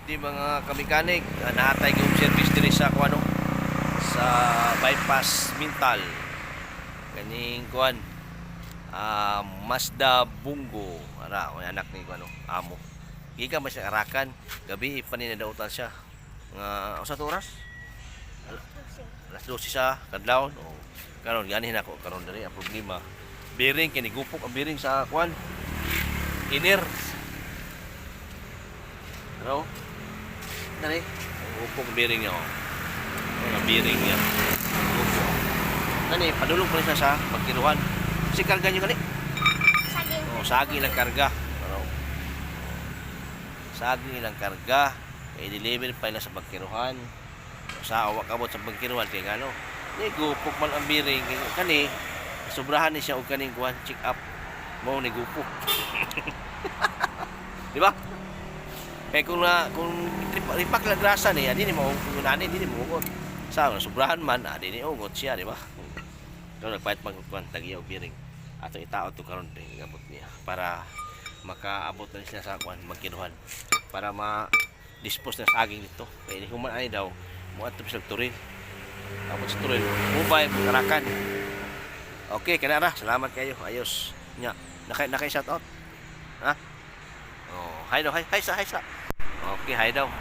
Di mga kamekanik, naatay kong service diri sa kuano sa bypass Mintal. Kaning kuan Mazda Bungo. Ara, ang anak ni kuano, amo. Gikan ba siya Arakan, gabi pa ni nadautan siya. Nga usa to oras? Alas 12 siya kadlawon. O karon ganin ako karon diri ang problema. Bearing kini gupok ang bearing sa kuan. Inner. Ano? Dali. Gupok ang bearing niya. Ang bearing niya. Gupok. Nani, padulong pa rin siya sa pagkiruhan. Kasi karga niyo kani? Saging. Oh, sagi lang karga. Ano? Sagi lang karga. I-deliver pa nila sa pagkiruhan. Sa awak abot sa pagkiruhan kay gano. Ni gupok man ang bearing kani. Sobrahan ni siya og kaning kuan check up. Mao ni gupok. Di ba? Kaya kung ripak lang grasa ni, adi ni mo kung nani di ni mo ugot. Sa sobrahan man, adi ni ugot siya, di ba? So nagpait magkuan tagiya og bearing. Ato itaot to karon kay gabot niya para makaabot na siya sa kuan magkinuhan. Para ma-dispose na sa aging dito. Kaya ni human ani daw mo ato sa turin. Tapos sa turin, mubay Arakan. Okay, kanara. Salamat kayo. Ayos. Nya. Nakay shout out. Ha? Oh, hi daw. Hi sa. Okay, hi daw.